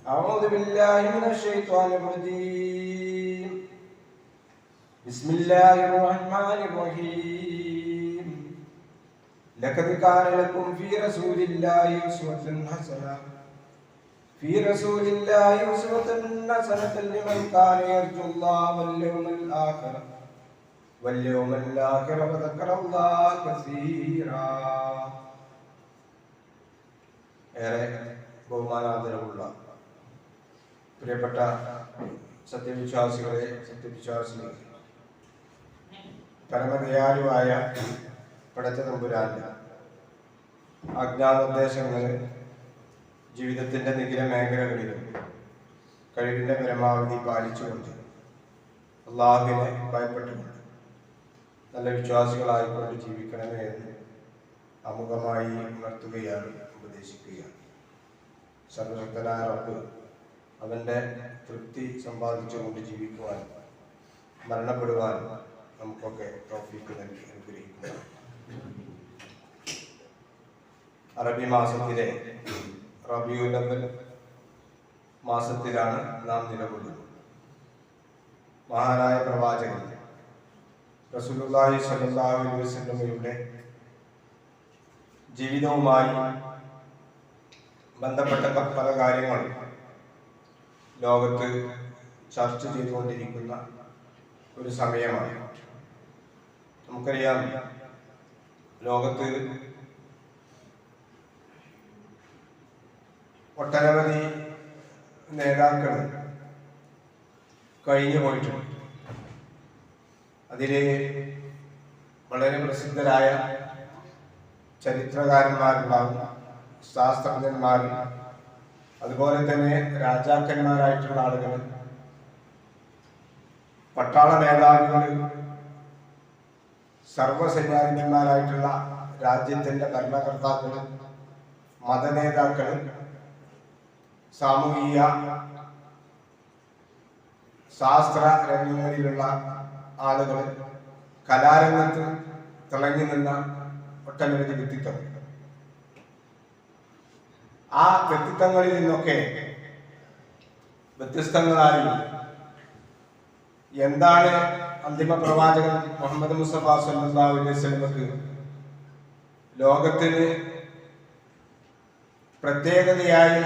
أعوذ بالله من الشيطان الرجيم. بسم الله الرحمن الرحيم. لقد كان لكم في رسول الله أسوة حسنة لمن كان يرجو الله واليوم الآخر وذكر الله كثيرا. ബഹുമാനാദരവുള്ള പ്രിയപ്പെട്ട സത്യവിശ്വാസികളെ, സത്യവിശ്വാസികളെ, പരമദയാലുവായ പടച്ച തമ്പുരാന്റെ ആജ്ഞാനിർദ്ദേശങ്ങൾ ജീവിതത്തിന്റെ നിഖില മേഖലകളിലും കഴിവിന്റെ പരമാവധി പാലിച്ചുകൊണ്ട് അള്ളാഹുവിനെ ഭയപ്പെട്ടുകൊണ്ട് നല്ല വിശ്വാസികളായിക്കൊണ്ട് ജീവിക്കണമേ എന്ന് അമുഖമായി ഉണർത്തുകയാണ്, ഉപദേശിക്കുകയാണ്. സർവശക്തനായ റബ്ബ് അവന്റെ തൃപ്തി സമ്പാദിച്ചുകൊണ്ട് ജീവിക്കുവാൻ, മരണപ്പെടുവാൻ നമുക്കൊക്കെ തൗഫീഖ് നൽകി അനുഗ്രഹിക്കുക. അറബി മാസത്തിലെ റബീഉൽ അവ്വൽ മാസത്തിലാണ് നാം നിലകൊള്ളുന്നത്. മഹാനായ പ്രവാചകൻ റസൂലുള്ളാഹി സ്വല്ലല്ലാഹു അലൈഹി വസല്ലമയുടെ ജീവിതവുമായി ബന്ധപ്പെട്ട പല കാര്യങ്ങളും ലോകത്ത് ചർച്ച ചെയ്തുകൊണ്ടിരിക്കുന്ന ഒരു സമയമാണ്. നമുക്കറിയാം, ലോകത്ത് ഒട്ടനവധി നേതാക്കൾ കഴിഞ്ഞു പോയിട്ടുണ്ട്. അതില് വളരെ പ്രസിദ്ധരായ ചരിത്രകാരന്മാരുണ്ടാകും, ശാസ്ത്രജ്ഞന്മാർ, അതുപോലെ തന്നെ രാജാക്കന്മാരായിട്ടുള്ള ആളുകൾ, പട്ടാള മേധാവികൾ, സർവ്വസൈന്യാധിപന്മാരായിട്ടുള്ള രാജ്യത്തിന്റെ ഭരണകർത്താക്കൾ, മതനേതാക്കൾ, സാമൂഹിക ശാസ്ത്ര രംഗങ്ങളിലുള്ള ആളുകൾ, കലാരംഗത്ത് തിളങ്ങി നിന്ന ഒട്ടനവധി വ്യക്തിത്വം. ആ വ്യക്തിത്വങ്ങളിൽ നിന്നൊക്കെ വ്യത്യസ്തങ്ങളായി എന്താണ് അന്തിമ പ്രവാചകൻ മുഹമ്മദ് മുസ്തഫ സല്ലല്ലാഹു അലൈഹി വസല്ലമക്ക് ലോകത്തിന് പ്രത്യേകതയായി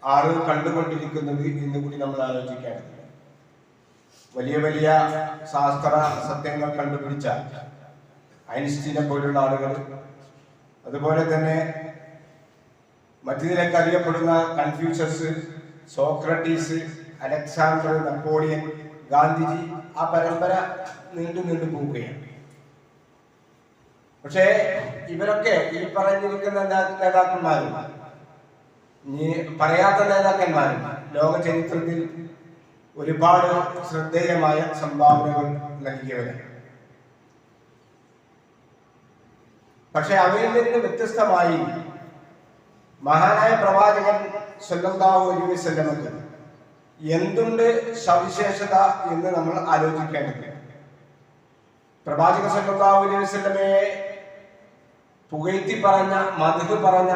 ആളുകൾ കണ്ടുകൊണ്ടിരിക്കുന്നത് എന്ന് കൂടി നമ്മൾ ആലോചിക്കേണ്ടതുണ്ട്. വലിയ വലിയ ശാസ്ത്ര സത്യങ്ങൾ കണ്ടുപിടിച്ച ഐൻസ്റ്റീനെ പോലുള്ള ആളുകൾ, അതുപോലെ തന്നെ മറ്റു നിലക്ക് അറിയപ്പെടുന്ന Confucius, Socrates, Alexander, Napoleon, Gandhiji, ആ പരമ്പര നീണ്ടു പോവുകയാണ്. പക്ഷേ ഇവരൊക്കെ ഈ പറഞ്ഞിരിക്കുന്ന നേതാക്കന്മാരും പറയാത്ത നേതാക്കന്മാരും ലോക ചരിത്രത്തിൽ ഒരുപാട് ശ്രദ്ധേയമായ സംഭാവനകൾ നൽകിയവരാണ്. പക്ഷെ അവയിൽ നിന്ന് വ്യത്യസ്തമായി മഹാനായ പ്രവാചകൻ സല്ലല്ലാഹു അലൈഹി വസല്ലമക്ക് എന്തുണ്ട് സവിശേഷത എന്ന് നമ്മൾ ആലോചിക്കേണ്ടത്. പ്രവാചകൻ സല്ലല്ലാഹു അലൈഹി വസല്ലമയെ പുകഴ്ത്തി പറഞ്ഞ, മദ്ഹ് പറഞ്ഞ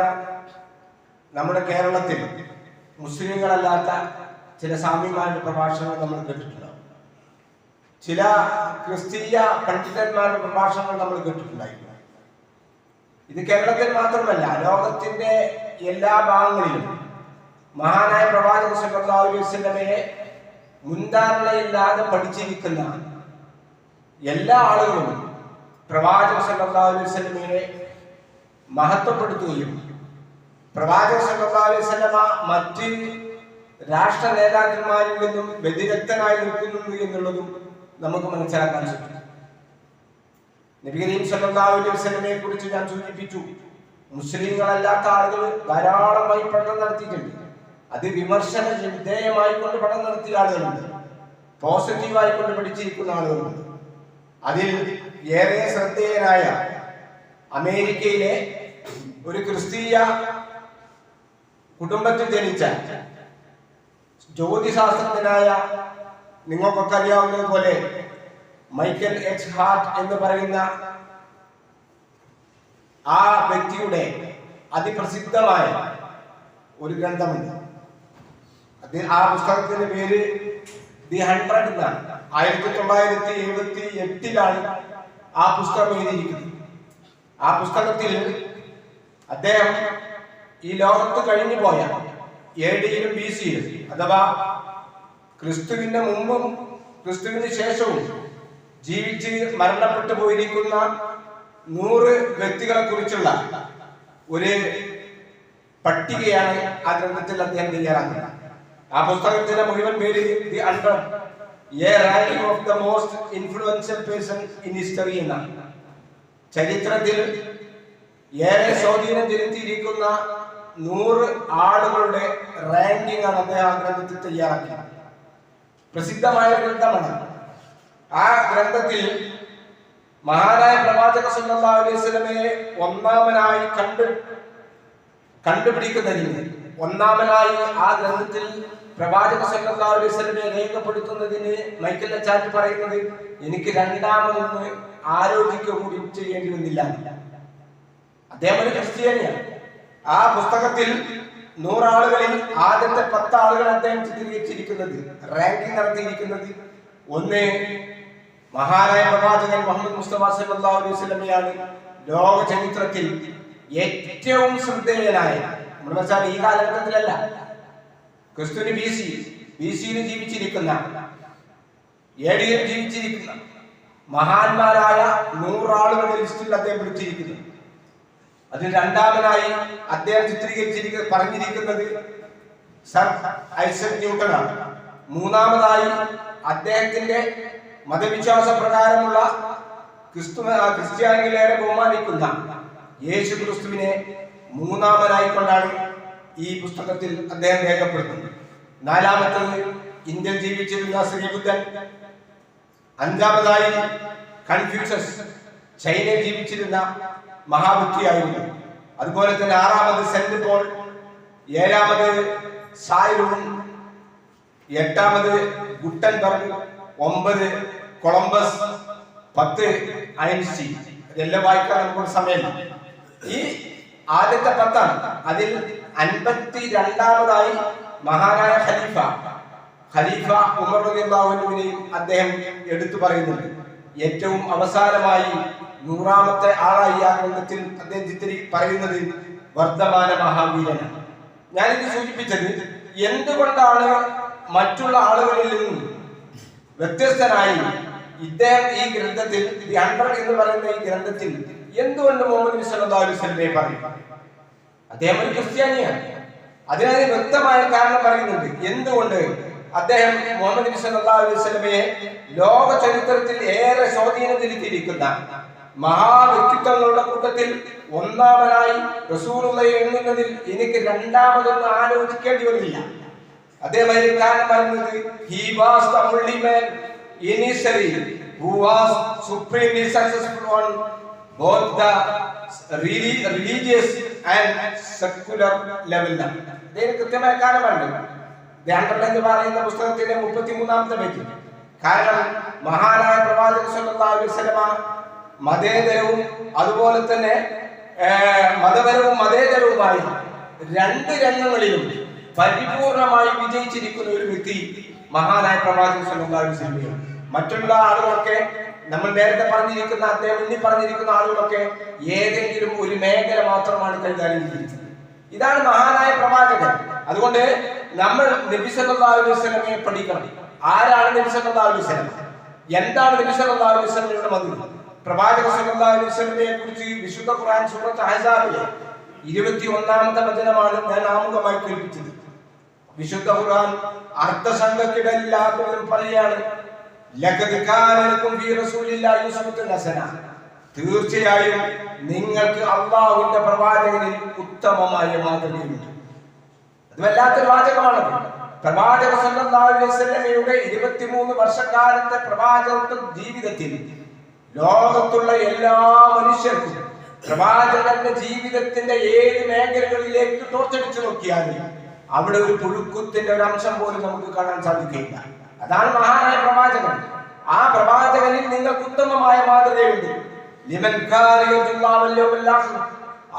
നമ്മുടെ കേരളത്തിൽ മുസ്ലിങ്ങളല്ലാത്ത ചില സ്വാമിമാരുടെ പ്രഭാഷണങ്ങൾ നമ്മൾ കേട്ടിട്ടുണ്ടാവും. ചില ക്രിസ്തീയ പണ്ഡിതന്മാരുടെ പ്രഭാഷണങ്ങൾ നമ്മൾ കേട്ടിട്ടുണ്ടായിരുന്നു. ഇത് കേരളത്തിൽ മാത്രമല്ല, ലോകത്തിന്റെ എല്ലാ ഭാഗങ്ങളിലും മഹാനായ പ്രവാചകൻ സല്ലല്ലാഹു അലൈഹി വസല്ലമയെ മുൻധാരണയില്ലാതെ പഠിച്ചിരിക്കുന്ന എല്ലാ ആളുകളും പ്രവാചകൻ സല്ലല്ലാഹു അലൈഹി വസല്ലമയെ മഹത്വപ്പെടുത്തുകയും പ്രവാചകൻ സല്ലല്ലാഹു അലൈഹി വസല്ലമ മറ്റ് രാഷ്ട്ര നേതാക്കന്മാരിൽ നിന്നും വ്യതിരക്തനായി നിൽക്കുന്നു എന്നുള്ളതും നമുക്ക് മനസ്സിലാക്കാൻ സാധിക്കും. നബി കരീം സല്ലല്ലാഹു അലൈഹി വസല്ലമയെ കുറിച്ച് ഞാൻ സൂചിപ്പിച്ചു, മുസ്ലിങ്ങളല്ലാത്ത ആളുകൾ ധാരാളമായി പഠനം നടത്തിയിട്ടുണ്ട്. അത് വിമർശന വിധേയമായി കൊണ്ട് പഠനം നടത്തിയ ആളുകളുണ്ട്, പോസിറ്റീവായി കൊണ്ട് പഠിച്ചിരിക്കുന്ന ആളുകളുണ്ട്. അതിൽ ഏറെ ശ്രദ്ധേയനായ അമേരിക്കയിലെ ഒരു ക്രിസ്തീയ കുടുംബത്തിൽ ജനിച്ച ജ്യോതിശാസ്ത്രജ്ഞനായ, നിങ്ങൾക്കൊക്കെ അറിയാവുന്നതുപോലെ മൈക്കൽ എച്ച് ഹാർട്ട് എന്ന് പറയുന്ന ആ വ്യക്തിയുടെ അതിപ്രസിദ്ധമായ ഒരു ഗ്രന്ഥമുണ്ട്. ആ പുസ്തകത്തിന്റെ പേര് ദി 100 എന്നാണ്. 1978 ആ പുസ്തകം എഴുതിയിരിക്കുന്നത്. ആ പുസ്തകത്തിൽ അദ്ദേഹം ഈ ലോകത്ത് കഴിഞ്ഞു പോയ AD യിലും BC യിലും, അഥവാ ക്രിസ്തുവിന്റെ മുമ്പും ക്രിസ്തുവിന് ശേഷവും ജീവിച്ച് മരണപ്പെട്ടു പോയിരിക്കുന്ന 100 വ്യക്തികളെ കുറിച്ചുള്ള ഒരു പട്ടികയാണ് ആ ഗ്രന്ഥത്തിൽ അദ്ദേഹം തയ്യാറാക്കുന്നത്. ആ പുസ്തകത്തിന്റെ മുഴുവൻ പേര് the 100 A ranking of the most influential person in history എന്നാണ്. ചരിത്രത്തിൽ ഏറെ സ്വാധീനം ചെലുത്തിയിരിക്കുന്ന 100 ആളുകളുടെ റാങ്കിംഗ് ആണ് അദ്ദേഹം ആ ഗ്രന്ഥത്തിൽ തയ്യാറാക്കിയത്. പ്രസിദ്ധമായ ഗ്രന്ഥമാണ്. ആ ഗ്രന്ഥത്തിൽ മഹാനായ പ്രവാചക സല്ലല്ലാഹു അലൈഹി വസല്ലമയെ ഒന്നാമനായി കണ്ടുപിടിക്കുന്നതിന്, ഒന്നാമനായി ആ ഗ്രന്ഥത്തിൽ പ്രവാചക സല്ലല്ലാഹു അലൈഹി വസല്ലമയെ രേഖപ്പെടുത്തുന്നതിന് മൈക്കൽ അച്ചാറ്റ് പറയുന്നത്, എനിക്ക് രണ്ടാമതൊന്ന് ആലോചിക്കുക കൂടി ചെയ്യേണ്ടി വന്നില്ല. അദ്ദേഹം ഒരു ക്രിസ്ത്യാനിയാണ്. ആ പുസ്തകത്തിൽ 100 ആളുകളിൽ ആദ്യത്തെ 10 ആളുകൾ അദ്ദേഹം ചിത്രീകരിച്ചിരിക്കുന്നത്, റാങ്കിംഗ് നടത്തിയിരിക്കുന്നത്, ഒന്ന് മഹാനായ പ്രവാചകൻ മുഹമ്മദ് മുസ്തഫ സല്ലല്ലാഹു അലൈഹി വസല്ലമയാണ്. ലോക ചരിത്രത്തിൽ ഏറ്റവും ശ്രദ്ധേയനായ, നമ്മുടെ വെച്ചാൽ ഈ കാലഘട്ടത്തിലല്ല, ക്രിസ്തുവിന് BC-യിൽ ജീവിച്ചിരിക്കുന്ന, AD യിൽ ജീവിച്ചിരിക്കുന്ന മഹാന്മാരായ 100 ആളുകളുടെ ലിസ്റ്റിൽ അദ്ദേഹം പിടിച്ചിരിക്കുന്നു. അതിൽ രണ്ടാമനായി അദ്ദേഹം പറഞ്ഞിരിക്കുന്നത് സർ ഐസക് ന്യൂട്ടനാണ്. മൂന്നാമതായി അദ്ദേഹത്തിന്റെ മതവിശ്വാസ പ്രകാരമുള്ള ക്രിസ്ത്യാനികളേറെ ബഹുമാനിക്കുന്ന യേശു ക്രിസ്തുവിനെ മൂന്നാമനായിക്കൊണ്ടാണ് ഈ പുസ്തകത്തിൽ അദ്ദേഹം രേഖപ്പെടുത്തുന്നത്. നാലാമത്തത് ഇന്ത്യയിൽ ജീവിച്ചിരുന്ന ശ്രീബുദ്ധൻ. അഞ്ചാമതായി കൺഫ്യൂഷ്യസ്, ചൈനയിൽ ജീവിച്ചിരുന്ന മഹാബുദ്ധിയായിരുന്നു. അതുപോലെ തന്നെ ആറാമത് സെന്റ് പോൾ, ഏഴാമത് സായ്ലൂൺ, എട്ടാമത് ഗുട്ടൻബർഗ്, 9 കൊളംബസ്, 10 ഐൻസ്റ്റീൻ. ഇതെല്ലാം വായിക്കാൻ നമുക്ക് സമയമില്ല. ഈ ആദ്യത്തെ 10 അതിൽ 52ാമതായി മഹാനായ ഖലീഫ ഉമർ റളിയല്ലാഹു അൻഹുവിനെയും അദ്ദേഹം എടുത്തു പറയുന്നുണ്ട്. ഏറ്റവും അവസാനമായി 100ാമത്തെ ആളായി ആ ഗ്രന്ഥത്തിൽ അദ്ദേഹം പറയുന്നത് വർദ്ധമാന മഹാവീരനാണ്. ഞാനിത് സൂചിപ്പിച്ചത് എന്തുകൊണ്ടാണ് മറ്റുള്ള ആളുകളിൽ നിന്നും വ്യത്യസ്തനായി ഇദ്ദേഹം ഈ ഗ്രന്ഥത്തിൽ, ദി 100 എന്ന് പറയുന്ന ഈ ഗ്രന്ഥത്തിൽ എന്തുകൊണ്ട് മുഹമ്മദ് നബി സല്ലല്ലാഹു അലൈഹി വസല്ലമയെ പറയും? അദ്ദേഹം ഒരു ക്രിസ്ത്യാനിയാണ്. അതിനതിന് വ്യക്തമായ കാരണം പറയുന്നുണ്ട്. എന്തുകൊണ്ട് അദ്ദേഹം മുഹമ്മദ് നബി സല്ലല്ലാഹു അലൈഹി വസല്ലമയെ ലോക ചരിത്രത്തിൽ ഏറെ സ്വാധീനം ചെലുത്തിയിരിക്കുന്ന മഹാവ്യക്തിത്വങ്ങളുടെ കൂട്ടത്തിൽ ഒന്നാമനായി റസൂലുള്ളാഹിയെ എണ്ണുന്നതിൽ എനിക്ക് രണ്ടാമതൊന്നും ആലോചിക്കേണ്ടി വന്നില്ല. അദ്ദേഹം അതിന് കാരണം പറയുന്നത്, he was the only man in history who was supremely successful on both the religious and secular level. ഇതിന് കൃത്യമായ കാരണമുണ്ട്. എന്ന് പറയുന്ന പുസ്തകത്തിന്റെ 33ാമത്തെ പേജ്. കാരണം മഹാനായ പ്രവാചകൻ സല്ലല്ലാഹു അലൈഹി വസല്ലമ മതേതരവും അതുപോലെ തന്നെ മതപരവും മതേതരവുമായ 2 രംഗങ്ങളിലും പരിപൂർണമായി വിജയിച്ചിരിക്കുന്ന ഒരു വ്യക്തി മഹാനായ പ്രവാചകൻ സല്ലല്ലാഹു അലൈഹി വസല്ലമയാണ്. മറ്റുള്ള ആളുകളൊക്കെ, നമ്മൾ നേരത്തെ പറഞ്ഞിരിക്കുന്ന, അദ്ദേഹം ഇനി പറഞ്ഞിരിക്കുന്ന ആളുകളൊക്കെ ഏതെങ്കിലും ഒരു മേഖല മാത്രമാണ് കൈകാര്യം ചെയ്തിരിക്കുന്നത്. ഇതാണ് മഹാനായ പ്രവാചകൻ. അതുകൊണ്ട് നമ്മൾ നബി സല്ലല്ലാഹു അലൈഹി വസല്ലമയെ പഠിക്കണം. ആരാണ് നബി സല്ലല്ലാഹു അലൈഹി വസല്ലം? എന്താണ് നബി സല്ലല്ലാഹു അലൈഹി വസല്ലമയുടെ മതം? പ്രവാചക സല്ലല്ലാഹു അലൈഹി വസല്ലമയെ കുറിച്ച് വിശുദ്ധ ഖുർആൻ സൂറത്ത് അഹ്സാബിലെ 21ാമത്തെ വചനമാണ് ഞാൻ ആമുഖമായി കേൾപ്പിച്ചത്. വിശുദ്ധ ഖുർആൻ അർത്ഥസംഖ്യക്കിടയില്ലാത്തവരും പറയാണ്, ലഖദ് കാന ലക്കും ഫീ റസൂലില്ലാഹി ഉസ്വത്തുൻ ഹസന. തീർച്ചയായും നിങ്ങൾക്ക് അല്ലാഹുവിന്റെ പ്രവാചകനിൽ ഉത്തമമായ മാതൃകയുണ്ട്. അത് വല്ലാത്തൊരു വാചകമാണ്. പ്രവാചക സല്ലല്ലാഹു അലൈഹി വസല്ലമയുടെ 23 വർഷക്കാലത്തെ പ്രവാചകത്വ ജീവിതത്തിൽ ലോകത്തുള്ള എല്ലാ മനുഷ്യർക്കും പ്രവാചകന്റെ ജീവിതത്തിന്റെ 7 മേഖലകളിലേക്ക് ടോർച്ചടിച്ചു നോക്കിയാലും അവിടെ ഒരു പുഴുക്കുത്തിന്റെ ഒരു അംശം പോലും നമുക്ക് കാണാൻ സാധിക്കില്ല. അതാണ് മഹാനായ പ്രവാചകൻ. ആ പ്രവാചകനിൽ നിങ്ങൾക്ക് ഉത്തമമായ മാതൃകയുണ്ട്. ലിമൻ കാന യർജുല്ലാഹ വൽ യൗമൽ ആഖിർ,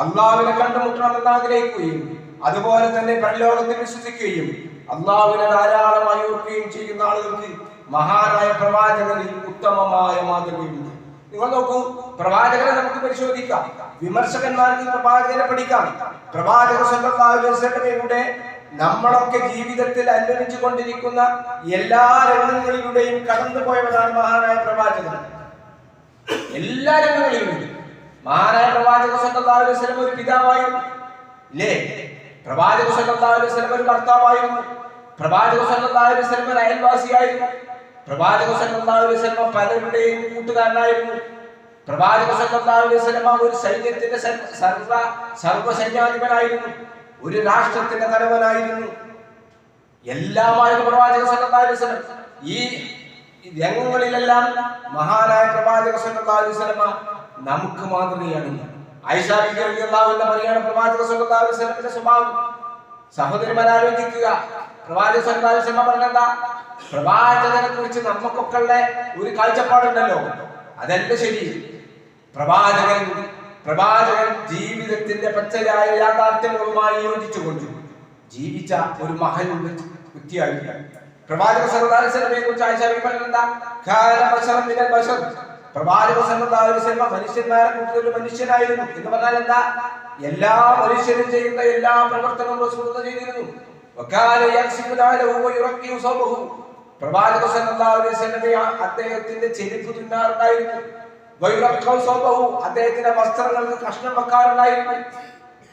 അല്ലാഹുവിനെ കണ്ടുമുട്ടണമെന്ന് ആഗ്രഹിക്കുകയും അതുപോലെ തന്നെ പരലോകത്തിൽ വിശ്വസിക്കുകയും അള്ളാഹുവിനെ ധാരാളമായി ഓർക്കുകയും ചെയ്യുന്ന ആളുകൾക്ക് മഹാനായ പ്രവാചകനിൽ ഉത്തമമായ മാതൃകയുണ്ട്. നിങ്ങൾ നോക്കൂ, പ്രവാചകനെ നമുക്ക് പരിശോധിക്കാം, വിമർശകന്മാർക്ക് പ്രവാചകനെ പഠിക്കാം. പ്രവാചക സല്ലല്ലാഹു അലൈഹി വസല്ലമയുടെ നമ്മളൊക്കെ ജീവിതത്തിൽ അനുഭവിച്ചു കൊണ്ടിരിക്കുന്ന എല്ലാ രംഗങ്ങളിലൂടെയും കടന്നുപോയവരാണ് മഹാനായ പ്രവാചകൻ. എല്ലാ രംഗങ്ങളിലും മഹാനായ പ്രവാചക സല്ലല്ലാഹു അലൈഹി വസല്ലം ഒരു പിതാവായിരുന്നു, ഇല്ലേ? പ്രവാചക സല്ലല്ലാഹു അലൈഹി വസല്ലം ഒരു ഭർത്താവായിരുന്നു. പ്രവാചക സല്ലല്ലാഹു അലൈഹി വസല്ലം ഒരു അയൽവാസിയായിരുന്നു. പ്രവാചക സല്ലല്ലാഹു അലൈഹി വസല്ലം പലരുടെയും കൂട്ടുകാരനായിരുന്നു. പ്രവാചക സല്ലല്ലാഹു അലൈഹി വസല്ലം ഒരു സൈന്യത്തിന്റെ സർവ്വസൈന്യാധിപനായിരുന്നു. ഒരു രാഷ്ട്രത്തിന്റെ തലവനായിരുന്നു. എല്ലാമായിരുന്നു പ്രവാചക സല്ലല്ലാഹു അലൈഹി വസല്ലം. ഈ രംഗങ്ങളിലെല്ലാം മഹാനായ പ്രവാചക സല്ലല്ലാഹു അലൈഹി വസല്ലം നമുക്ക് മാതൃകയാണ്. ആയിഷ റളിയല്ലാഹു അൻഹ പറയാണ് പ്രവാചക സല്ലല്ലാഹു അലൈഹി വസല്ലമിന്റെ സ്വഭാവം. സഹോദരിമാരെ ആലോചിക്കുക, പ്രവാചക സല്ലല്ലാഹു അലൈഹി വസല്ലം പറഞ്ഞെന്താ? പ്രവാചകനെ കുറിച്ച് നമുക്കൊക്കെ ഉള്ള ഒരു കാഴ്ചപ്പാടുണ്ടല്ലോ, അതല്ല ശരി. പ്രവാചകൻ ജീവിതത്തിന്റെ പച്ചയായ യാഥാർത്ഥ്യങ്ങളുമായി യോജിച്ചുകൊണ്ട് ജീവിച്ച ഒരു മഹൽ വ്യക്തിയായിരുന്നു. പ്രവാചക സല്ലല്ലാഹു അലൈഹി വസല്ലമയെ കുറിച്ച് ആയിഷ പറയുന്നത് കാന ബശറൻ മിനൽ ബശർ. പ്രവാചക സല്ലല്ലാഹു അലൈഹി വസല്ലം മനുഷ്യന്മാരെ കൂട്ടത്തിൽ ഒരു മനുഷ്യനായിരുന്നു എന്ന് പറഞ്ഞാൽ എന്താ? എല്ലാ മനുഷ്യരും ചെയ്യുന്ന എല്ലാ പ്രവർത്തനവും റസൂലുള്ളാഹി ചെയ്തിരുന്നു. വകാന യക്സിബു ലഹു വയുറഖിഉ സൗബഹു. പ്രവാചക സല്ലല്ലാഹു അലൈഹി വസല്ലം അദ്ദേഹത്തിന്റെ ചെരുപ്പ് തുന്നാറുണ്ടായിരുന്നു. വയുറഖിഉ സൗബഹു, അദ്ദേഹത്തിന്റെ വസ്ത്രങ്ങൾക്ക് കഷ്ണം വെക്കാറുണ്ടായിരുന്നു.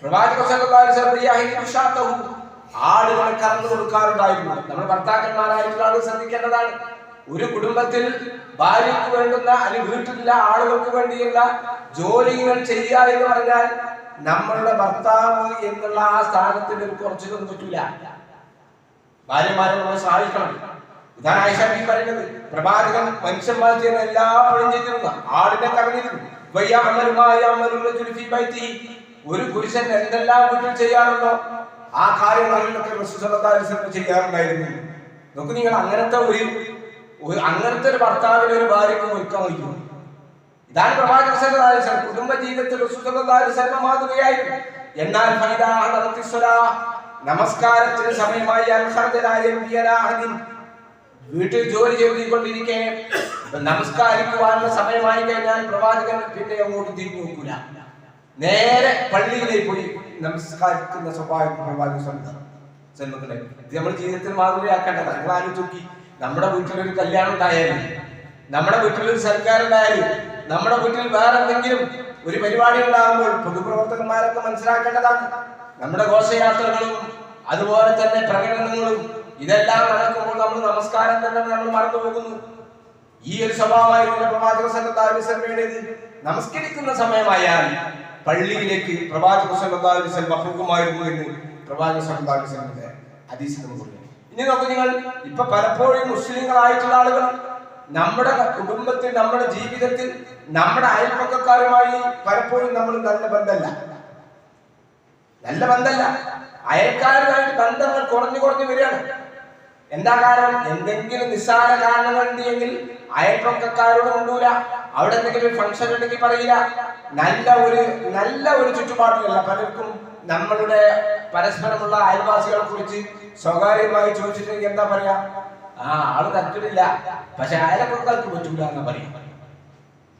പ്രവാചക സല്ലല്ലാഹു അലൈഹി വസല്ലം യഹീദു ഷാതഹു, ആടുകളെ കറന്നു കൊടുക്കാറുണ്ടായിരുന്നു. നമ്മൾ ഭർത്താക്കന്മാരായിട്ടുള്ള ആളുകൾ ശ്രദ്ധിക്കേണ്ടതാണ്. ഒരു കുടുംബത്തിൽ ഭാര്യയ്ക്ക് വേണ്ടുന്ന അല്ലെങ്കിൽ വീട്ടിലുള്ള ആളുകൾക്ക് വേണ്ടിയുള്ള ജോലികൾ ചെയ്യുക എന്ന് പറഞ്ഞാൽ നമ്മളുടെ ഭർത്താവ് എന്നുള്ള ആ സ്ഥാനത്തിന് കുറച്ചൊന്നും പറ്റൂല. ഭാര്യമാരെ നമ്മൾ സഹായിക്കണം. ഇതാണ് ആയിഷ ബീവി പറയുന്നത്. പ്രവാചകൻ മനുഷ്യന്മാർ ചെയ്യുന്ന എല്ലാ പണിയും ചെയ്തിരുന്നു. ആടിനെ കറങ്ങിയിരുന്നു. ഒരു പുരുഷൻ എന്തെല്ലാം വീട്ടിൽ ചെയ്യാറുണ്ടോ ആ കാര്യങ്ങളിലൊക്കെ റസൂൽ സല്ലല്ലാഹു അലൈഹി വസല്ലം ചെയ്യാറുണ്ടായിരുന്നു. നോക്കൂ നിങ്ങൾ, അങ്ങനത്തെ ഒരു ഭർത്താവിനെ ഒരു ഭാര്യയ്ക്ക് ഒരുക്കാൻ വയ്ക്കും. ഇതാണ് പ്രവാചക സല്ലല്ലാഹു അലൈഹി വസല്ലം കുടുംബ ജീവിതത്തിൽ റസൂൽ സല്ലല്ലാഹു അലൈഹി വസല്ലം മാതൃകയായിരുന്നു. എന്നാൽ നമസ്കാരത്തിന് സമയമായി വീട്ടിൽ ജോലി ചെയ്തുകൊണ്ടിരിക്കെ നമസ്കാരിക്കുവാനുള്ള സമയമായി കഴിഞ്ഞാൽ പ്രവാചകൻ പിന്നെ അങ്ങോട്ട് തിരിഞ്ഞു നോക്കൂല, നേരെ പള്ളിയിലേക്ക് പോയി നമസ്കരിക്കുന്ന സ്വഭാവം പ്രവാചക സല്ലല്ലാഹു അലൈഹി വസല്ലം. ഇത് നമ്മൾ ജീവിതത്തിൽ മാതൃകയാക്കേണ്ടതാണ്. നിങ്ങൾ ആലോചിച്ച് നോക്കി, നമ്മുടെ വീട്ടിലൊരു കല്യാണം ഉണ്ടായാലും, നമ്മുടെ വീട്ടിലൊരു സൽക്കാരം ഉണ്ടായാലും, നമ്മുടെ വീട്ടിൽ വേറെ എന്തെങ്കിലും ഒരു പരിപാടി ഉണ്ടാകുമ്പോൾ പൊതുപ്രവർത്തകന്മാരൊക്കെ മനസ്സിലാക്കേണ്ടതാണ്. നമ്മുടെ ഘോഷയാത്രകളും അതുപോലെ തന്നെ പ്രകടനങ്ങളും ഇതെല്ലാം നടക്കുമ്പോൾ നമ്മൾ നമസ്കാരം തന്നെ നമ്മൾ മറന്നു പോകുന്നു. ഈ ഒരു സ്വഭാവമായിരുന്നു പ്രവാചക സല്ലല്ലാഹു അലൈഹി വസല്ലമയുടേത്. നമസ്കരിക്കുന്ന സമയമായാൽ പള്ളിയിലേക്ക് പ്രവാചക സല്ലല്ലാഹു അലൈഹി വസല്ലം പോകുമായിരുന്നു എന്ന് പ്രവാചക സല്ലല്ലാഹു അലൈഹി വസല്ലമയുടെ ഹദീസിൽ നമുക്ക് പറയാം. ഇനി നോക്കൂ നിങ്ങൾ, ഇപ്പൊ പലപ്പോഴും മുസ്ലിങ്ങളായിട്ടുള്ള ആളുകൾ നമ്മുടെ കുടുംബത്തിൽ, നമ്മുടെ ജീവിതത്തിൽ, നമ്മുടെ അയൽപക്കക്കാരുമായി പലപ്പോഴും നമ്മൾ നല്ല ബന്ധമല്ല, അയൽക്കാരുമായിട്ട് ബന്ധങ്ങൾ കുറഞ്ഞു വരികയാണ്. എന്താ കാരണം? എന്തെങ്കിലും നിസ്സാര കാരണങ്ങൾ ഉണ്ടെങ്കിൽ അയൽപക്കക്കാരോട് കൊണ്ടൂല, അവിടെ എന്തെങ്കിലും ഫംഗ്ഷൻ ഉണ്ടെങ്കിൽ പറയില്ല. നല്ല ഒരു ചുറ്റുപാടിലല്ല പലർക്കും നമ്മളുടെ പരസ്പരമുള്ള അയൽവാസികളെ കുറിച്ച് സ്വകാര്യമായി ചോദിച്ചിട്ടുണ്ടെങ്കിൽ എന്താ പറയാ? ആള് തരത്തില്ല, പക്ഷെ അയൽപക്കക്കാർക്ക് പറ്റൂല എന്നാ പറയാ.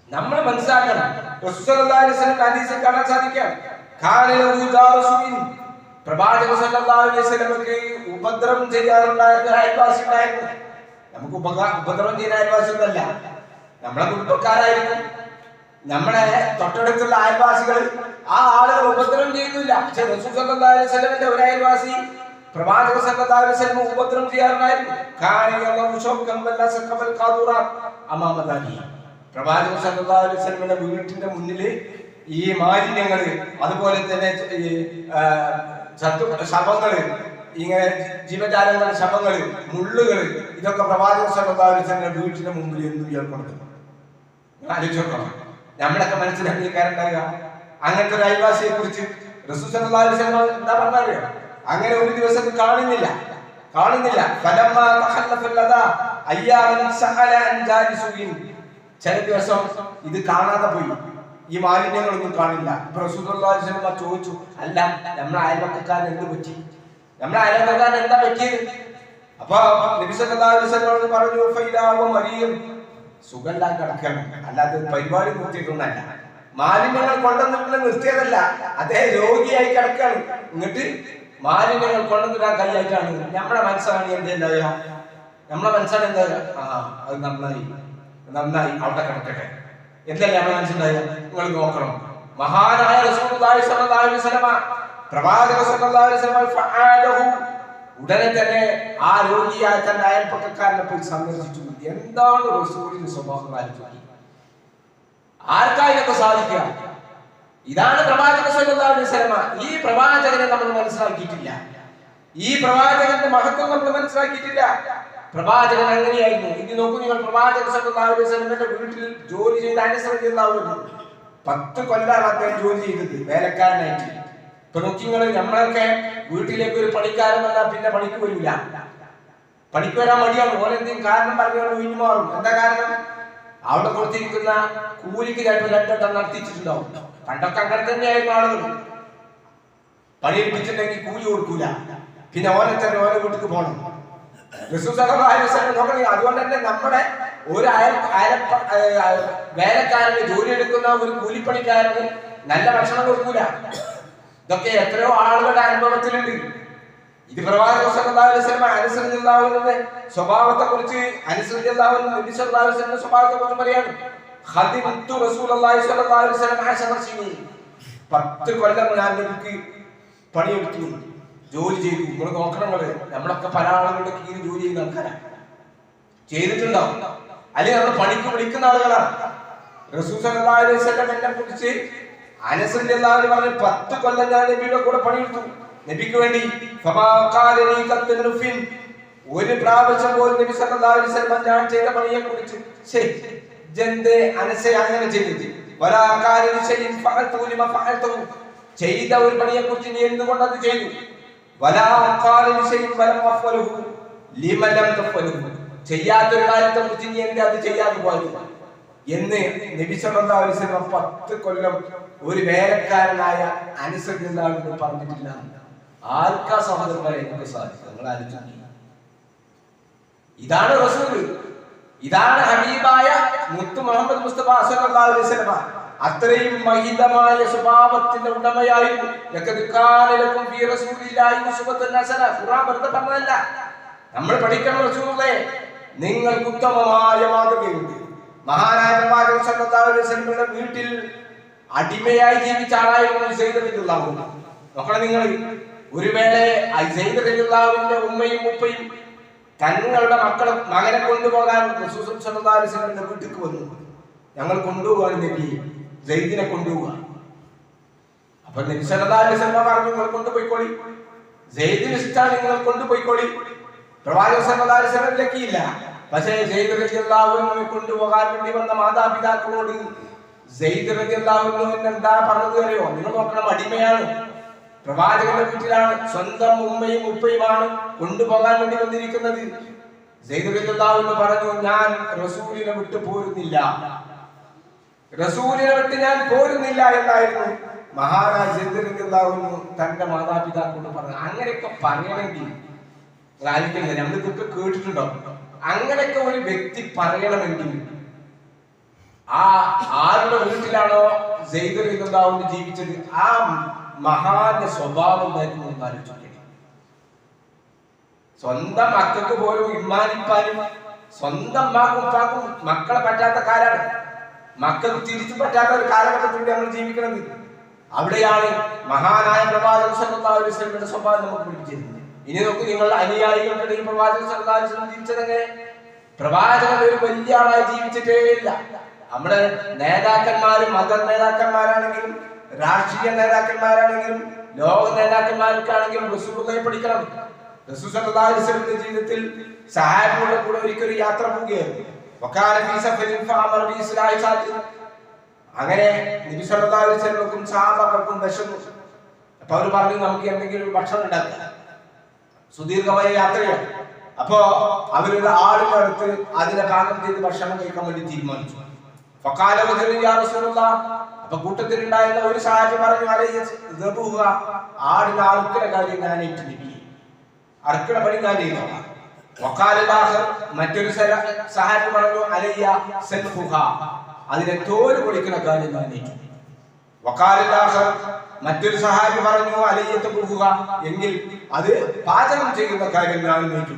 നമ്മൾ മനസ്സിലാക്കണം. റസൂൽ സല്ലല്ലാഹു അലൈഹി വസല്ലം ഹദീസിൽ കാണാൻ സാധിക്കാം, പ്രവാചക സല്ലല്ലാഹു അലൈഹി വസല്ലമക്ക് ഉപദ്രവം ചെയ്യാറുണ്ടായിരുന്ന അയൽവാസി ഉണ്ടായിരുന്നു. നമുക്ക് ഉപദ്രവം ചെയ്യുന്ന അയൽവാസി ഒന്നല്ല, നമ്മളെ കുടുംബക്കാരായിരുന്നു, നമ്മുടെ തൊട്ടടുത്തുള്ള അയൽവാസികൾ. ആ ആളുകൾ ഉപദ്രവം ചെയ്യുന്നില്ല. പക്ഷെ റസൂൽ സല്ലല്ലാഹു അലൈഹി വസല്ലമയുടെ ഒരു അയൽവാസി പ്രവാചക സല്ലല്ലാഹു അലൈഹി വസല്ലം ഉപദ്രവം ചെയ്യാറുണ്ടായിരുന്നു. പ്രവാചക സല്ലല്ലാഹു അലൈഹി വസല്ലമയുടെ വീട്ടിന്റെ മുന്നില് ഈ മാലിന്യങ്ങള്, അതുപോലെ തന്നെ ശവങ്ങള്, ഇങ്ങനെ ജീവജാലങ്ങൾ, ശവങ്ങള്, മുള്ളുകള്, ഇതൊക്കെ പ്രവാചക സല്ലല്ലാഹു അലൈഹി വസല്ലമയുടെ വീട്ടിന്റെ മുമ്പിൽ എന്ത് ഏർപ്പെടുത്തും? ആലോചിച്ചോക്കണം. നമ്മളൊക്കെ മനസ്സിലാക്കിയാറുണ്ടാകുക അങ്ങനത്തെ ഒരു അയൽവാസിയെ കുറിച്ച് റസൂൽ സല്ലല്ലാഹു അലൈഹി വസല്ലം എന്താ പറഞ്ഞാൽ, അങ്ങനെ ഒരു ദിവസം കാണുന്നില്ല. ചില ദിവസം ഇത് കാണാതെ പോയി. ഈ മാലിന്യങ്ങളൊന്നും കാണില്ല. ഇപ്പൊ റസൂലുള്ളാഹി സ്വല്ലല്ലാഹു അലൈഹി വസല്ലം ചോദിച്ചു, അല്ല നമ്മുടെ അയൽപക്കക്കാരൻ എന്ത് പറ്റി, നമ്മുടെ അയൽപക്കക്കാരൻ എന്താ പറ്റിയത്? അപ്പൊ നബി സല്ലല്ലാഹു അലൈഹി വസല്ലം പറഞ്ഞു, ഫൈലാവ മരിയം, സുഖമില്ലാതെ കിടക്കണം, അല്ലാതെ പരിപാടി നിർത്തിയിട്ടൊന്നല്ല, മാലിന്യങ്ങൾ കൊണ്ടുവന്നിട്ട് നിർത്തിയതല്ല, അദ്ദേഹം രോഗിയായി കിടക്കാണ്. എന്നിട്ട് മാലിന്യങ്ങൾ കൊണ്ടുവന്നിടാൻ കൈയായിട്ടാണ് നമ്മുടെ മനസ്സാണ് എന്തുണ്ടാവുക, നമ്മളെ മനസ്സാണ് എന്താ, അത് നന്നായി അവിടെ കിടക്കട്ടെ എന്നല്ലേ നമ്മുടെ മനസ്സുണ്ടാവുക. നിങ്ങൾ നോക്കണം, മഹാനായ റസൂലുള്ളാഹി സ്വല്ലല്ലാഹു അലൈഹി വസല്ലം പ്രവാചക സ്വല്ലല്ലാഹു അലൈഹി വസല്ലം ഫഅദഹു, ഉടനെ തന്നെ ആ രോഗിയായ തന്റെ അയൽപക്കക്കാരനെ പോയി സന്ദർശിച്ചു. എന്താണ് റസൂലിന്റെ സ്വഭാവം ആലോചിക്കുക. ആർക്കായിട്ടൊക്കെ സാധിക്കുക. ഇതാണ് പ്രവാചക സ്വല്ലല്ലാഹു അലൈഹി വസല്ലം. ഈ പ്രവാചകനെ നമ്മൾ മനസ്സിലാക്കിയിട്ടില്ല, ഈ പ്രവാചകന്റെ മഹത്വം നമ്മൾ മനസ്സിലാക്കിയിട്ടില്ല. പ്രവാചകൻ അങ്ങനെയായിരുന്നു. ഇനി നോക്കൂ നിങ്ങൾ, പ്രവാചക സ്വല്ലല്ലാഹു അലൈഹി വസല്ലമയുടെ വീട്ടിൽ ജോലി ചെയ്ത അനസ് റളിയല്ലാഹു അൻഹു 10 കൊല്ലാണ് അദ്ദേഹം ജോലി ചെയ്തത് വേലക്കാരനായിട്ട്. ഇപ്പൊ നോക്കിങ്ങൾ, നമ്മളൊക്കെ വീട്ടിലേക്ക് ഒരു പണിക്കാരൻ വന്നാൽ പിന്നെ പണിക്ക് വരില്ല, പണിക്ക് വരാൻ മടിയാണ്. ഓരെന്തെങ്കിലും കാരണം പറഞ്ഞാൽ ഒഴിഞ്ഞു മാറും. എന്താ കാരണം? അവിടെ കൊടുത്തിരിക്കുന്ന കൂലിക്ക് ചിലപ്പോൾ 2 വട്ടം നടത്തിച്ചിട്ടുണ്ടാവും. പണ്ടൊക്കെ അങ്ങനെ തന്നെയായിരുന്നു ആളുകൾ. പണിയെടുപ്പിച്ചിട്ടുണ്ടെങ്കിൽ കൂലി കൊടുക്കൂല, പിന്നെ ഓനെ തന്നെ ഓരോ വീട്ടിക്ക് പോകണം. അതുകൊണ്ട് തന്നെ നമ്മുടെ ഒരു വേലക്കാരന് ജോലി എടുക്കുന്ന ഒരു കൂലിപ്പണിക്കാരന് നല്ല ഭക്ഷണം കൊടുക്കൂല. ഇതൊക്കെ എത്രയോ ആളുകളുടെ അനുഭവത്തിലുണ്ട്. ഇത് പ്രവാചക സ്വല്ലല്ലാഹു അലൈഹി വസല്ലം അനസ് റളിയല്ലാഹു അൻഹുവിന്റെ സ്വഭാവത്തെ കുറിച്ച്, അനസ് റളിയല്ലാഹു അൻഹു നബി സല്ലല്ലാഹു അലൈഹി വസല്ലം സ്വഭാവത്തെ കുറിച്ച് പറയാണ്, ഖദിമതു റസൂലുള്ളാഹി സ്വല്ലല്ലാഹു അലൈഹി വസല്ലം 10 സനീൻ, 10 കൊല്ലം ഞാൻ നബിക്ക് പണിയെടുത്തു, ജോലി ചെയ്തു. നിങ്ങൾ നോക്കണം, നമ്മളൊക്കെ പല ആളുകളുടെ കീഴിൽ ജോലി ചെയ്യുന്ന ആൾക്കാരാണ്, ചെയ്തിട്ടുണ്ടാവും, അല്ലെങ്കിൽ നമ്മൾ പണിക്ക് വിളിക്കുന്ന ആളുകളാണ്. റസൂൽ സല്ലല്ലാഹു അലൈഹി വസല്ലം എന്നെ കുറിച്ച് അനസ് റളിയല്ലാഹു അൻഹു പറഞ്ഞു, 10 കൊല്ലം ഞാൻ നബിയുടെ കൂടെ പണിയെടുത്തു, നബിക്ക് വേണ്ടി. ഒരു പ്രാവശ്യം പോലും നബി സല്ലല്ലാഹു അലൈഹി വസല്ലം ഞാൻ ചെയ്ത പണിയെ കുറിച്ച് അങ്ങനെ ചെയ്തത്, ചെയ്ത ഒരു പണിയെ കുറിച്ച് നീ എന്തുകൊണ്ട് അത് ചെയ്തു, ചെയ്യാത്തൊരു കാര്യത്തെ കുറിച്ച് നീ എന്താ അത് ചെയ്യാതെ പോയത് എന്ന് നബി സല്ലല്ലാഹു അലൈഹി വസല്ലം 10 കൊല്ലം ഒരു വേലക്കാരനായ അനസ് റളിയല്ലാഹു അൻഹു പറഞ്ഞിട്ടില്ല. ആർക്കാ സഹോദരന്മാരെ നമുക്ക് സാധിക്കും? നിങ്ങൾ ആലോചിക്കുക. ഇതാണ് റസൂൽ, ഇതാണ് ഹബീബായ മുത്ത് മുഹമ്മദ് മുസ്തഫ സല്ലല്ലാഹു അലൈഹി വസല്ലം. അത്രയും മഹിതമായ സ്വഭാവത്തിന്റെ ഉടമയായിരുന്നു. ഖുർആൻ വെറുതെ പറഞ്ഞതല്ല, നമ്മൾ പഠിക്കണം. റസൂലേ, നിങ്ങൾക്ക് ഉത്തമമായ മാതൃകയുണ്ട്. മഹാനായ പ്രവാചകൻ സല്ലല്ലാഹു അലൈഹി വസല്ലമയുടെ വീട്ടിൽ അടിമയായി ജീവിച്ച ആളായിരുന്നു സയ്യിദ് റളിയല്ലാഹു അൻഹു. നോക്കണം നിങ്ങൾ, ഒരു വേള സയ്യിദ് റളിയല്ലാഹു അൻഹുവിന്റെ ഉമ്മയും ഉപ്പയും തങ്ങളുടെ മകനെ കൊണ്ടുപോകാൻ റസൂൽ സല്ലല്ലാഹു അലൈഹി വസല്ലമയുടെ വീട്ടിലേക്ക് വന്നു. ഞങ്ങൾ കൊണ്ടുപോകാൻ നബി, സയ്യിദിനെ കൊണ്ടുപോവുക. അപ്പൊ നബി സല്ലല്ലാഹു അലൈഹി വസല്ലം പറഞ്ഞു, നിങ്ങൾ കൊണ്ടുപോയിക്കോളി, സയ്യിദിന് ഇഷ്ടമാണ്, നിങ്ങൾ കൊണ്ടുപോയിക്കോളി. പ്രവാചകൻ സല്ലല്ലാഹു അലൈഹി വസല്ലം ലക്കിയില്ല. പക്ഷേ സയ്യിദ് റളിയല്ലാഹു അൻഹുവിനെ കൊണ്ടുപോകാൻ വേണ്ടി വന്ന മാതാപിതാക്കളോട് സയ്യിദ് റളിയല്ലാഹു അൻഹു എന്താ പറഞ്ഞത് അറിയോ? നിങ്ങൾ നോക്കണം, അടിമയാണ്, പ്രവാചകന്റെ വീട്ടിലാണ്, സ്വന്തം ഉമ്മയും ഉപ്പയുമാണ് കൊണ്ടുപോകാൻ വേണ്ടി വന്നിരിക്കുന്നത്. സയ്യിദ് റളിയല്ലാഹു അൻഹു പറഞ്ഞു, ഞാൻ റസൂലിനെ വിട്ടു പോരുന്നില്ല, റസൂലിനെ വിട്ട് ഞാൻ പോരുന്നില്ല എന്നായിരുന്നു മഹാനായ സയ്യിദ് റളിയല്ലാഹു അൻഹു തന്റെ മാതാപിതാക്കളോട് പറഞ്ഞു. അങ്ങനെയൊക്കെ പറയണമെങ്കിൽ നമ്മളിതൊക്കെ കേട്ടിട്ടുണ്ടോ? അങ്ങനെയൊക്കെ ഒരു വ്യക്തി പറയണമെങ്കിൽ ആ ആരുടെ വീട്ടിലാണോ സയ്യിദ് റളിയല്ലാഹു അൻഹു ജീവിച്ചത്, ആ മഹാന്റെ സ്വഭാവം എന്തായിരുന്നു എന്ന് ആലോചിക്കണം. സ്വന്തം മക്കൾക്ക് പോലും ഇമ്മാനിപ്പാനും സ്വന്തം ഉപ്പാക്കും മക്കളെ പറ്റാത്ത കാലാണ്, മക്കൾക്ക് തിരിച്ചു പറ്റാത്ത ഒരു കാലഘട്ടത്തിലൂടെ നമ്മൾ ജീവിക്കുന്നത്. അവിടെയാണ് മഹാനായ പ്രവാചകൻ സല്ലല്ലാഹു അലൈഹി വസല്ലമയുടെ സ്വഭാവം നമുക്ക് പഠിപ്പിച്ചിരുന്നത്. ഇനി നോക്കൂ, നിങ്ങളുടെ അനുയായികളുടെ ഈ പ്രവാചകൻ സല്ലല്ലാഹു അലൈഹി വസല്ലം ജീവിച്ചതെങ്ങനെ? പ്രവാചകൻ ഒരു വലിയ ആളായി ജീവിച്ചിട്ടേ ഇല്ല. നമ്മുടെ നേതാക്കന്മാരും മത നേതാക്കന്മാരാണെങ്കിലും രാഷ്ട്രീയ നേതാക്കന്മാരാണെങ്കിലും ലോക നേതാക്കന്മാർക്കാണെങ്കിലും റസൂലുള്ളാഹിയെ പഠിക്കണം. റസൂൽ സല്ലല്ലാഹു അലൈഹി വസല്ലമയുടെ ജീവിതത്തിൽ സഹാബികളുടെ കൂടെ ഒരിക്കലും യാത്ര പോവുകയായിരുന്നു. അങ്ങനെ നബി സല്ലല്ലാഹു അലൈഹി വസല്ലമക്കും സഹാബാക്കൾക്കും വിശന്നു. അപ്പൊ അവർ പറഞ്ഞു, നമുക്ക് എന്തെങ്കിലും ഭക്ഷണം ഉണ്ടാക്കാം, സുദീർഘമായ യാത്രയാണ്. അപ്പോ അവരുടെ ആളുടെ അടുത്ത് അതിനെ പാകം ചെയ്ത് ഭക്ഷണം കഴിക്കാൻ വേണ്ടി തീരുമാനിച്ചു. അപ്പൊ അപ്പൊ കൂട്ടത്തിലുണ്ടായിരുന്ന ഒരു സഹാബി പറഞ്ഞു, ആടിന് അറുക്കണ കാര്യം ഞാൻ ഏറ്റു, അറുക്കണ പണി ഞാൻ ചെയ്യുന്നു. മറ്റൊരു സഹാബി പറഞ്ഞു, അലയ്യ സൽഫുഹ, അതിനെ തോല് പൊളിക്കുന്ന കാര്യം ഞാൻ ഏറ്റു. മറ്റൊരു സഹാബി പറഞ്ഞു, അലയ്യ തബുഹുഹ, എങ്കിൽ അത് പാചകം ചെയ്യുന്ന കാര്യം ഞാൻ ഏറ്റു.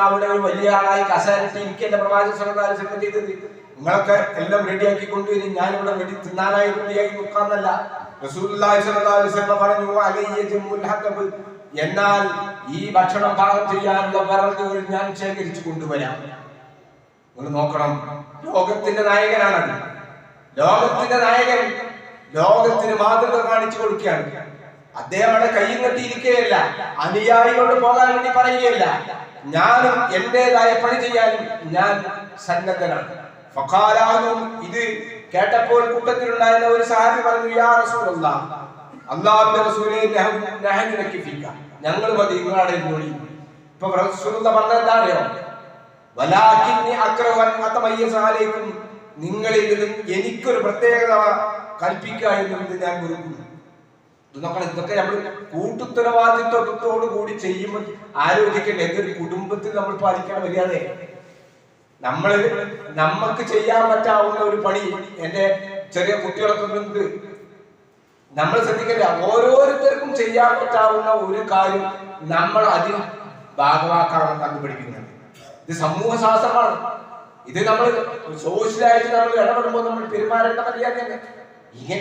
അവിടെ വലിയ ആളായി കസേരട്ടി ഇരിക്കേണ്ട പ്രവാചകൻ സല്ലല്ലാഹു അലൈഹി വസല്ലം ചെയ്തത്, നിങ്ങളൊക്കെ എല്ലാം റെഡിയാക്കി കൊണ്ടുവരും, ഞാനിവിടെ വേണ്ടി തിന്നാനായി റെഡിയായി നിൽക്കാന്നല്ല. റസൂലുള്ളാഹി സ്വല്ലല്ലാഹു അലൈഹി വസല്ലം പറഞ്ഞു, അലയ്യ ജമുൽ ഹഖബ്, എന്നാൽ ഈ ഭക്ഷണം പാകം ചെയ്യാനുള്ള വിറകുകൾ ഞാൻ ശേഖരിച്ചു കൊണ്ടുവരാം. നിങ്ങൾ നോക്കണം, ലോകത്തിന്റെ നായകനാണത്. ലോകത്തിന്റെ നായകൻ ലോകത്തിന് മാതൃക കാണിച്ചു കൊടുക്കുകയാണ്. അദ്ദേഹം അവിടെ കയ്യും കെട്ടിയിരിക്കുകയല്ല, അനുയായികളോട് പോകാൻ വേണ്ടി പറയുകയല്ല, ഞാനും എന്റേതായ പണി ചെയ്യാനും ഞാൻ സന്നദ്ധനാണ്. ഇത് കേട്ടപ്പോൾ കൂട്ടത്തിലുണ്ടായിരുന്ന ഒരു സഹാബി പറഞ്ഞു, യാ റസൂലല്ലാഹ്, അല്ലാഹുവിന്റെ റസൂലേ, ഞങ്ങൾ മതി, നിങ്ങളാണ് ഇരുന്നോളി. ഇപ്പൊ റസൂലുള്ളാഹ് പറഞ്ഞെന്താണെയോ, വലാകിന്നി അക്റഹു അൻ അതമയ്യസ അലൈക്കും, നിങ്ങളിൽ നിന്നും എനിക്കൊരു പ്രത്യേകത കൽപ്പിക്കുക എന്നുള്ളത് ഞാൻ വെറുക്കുന്നു. നോക്കണം, ഇതൊക്കെ നമ്മൾ കൂട്ടുത്തരവാദിത്വത്തോടു കൂടി ചെയ്യുമ്പോൾ ആലോചിക്കേണ്ട എന്തൊരു കുടുംബത്തിൽ നമ്മൾ പാലിക്കേണ്ട മര്യാദ. നമുക്ക് ചെയ്യാൻ പറ്റാവുന്ന ഒരു പണി, എന്റെ ചെറിയ കുട്ടികളൊക്കെ ഉണ്ട്, നമ്മൾ ശ്രദ്ധിക്കേണ്ട, ഓരോരുത്തർക്കും ചെയ്യാൻ പറ്റാവുന്ന ഒരു കാര്യം നമ്മൾ അതിൽ ഭാഗമാക്കാണ് കണ്ടുപിടിക്കുന്നത്. ഇത് സമൂഹ ശാസ്ത്രമാണ്. ഇത് നമ്മൾ സോഷ്യലായിട്ട് നമ്മൾ ഇടപെടുമ്പോൾ നമ്മൾ പെരുമാറേണ്ട മര്യാദയാണ്.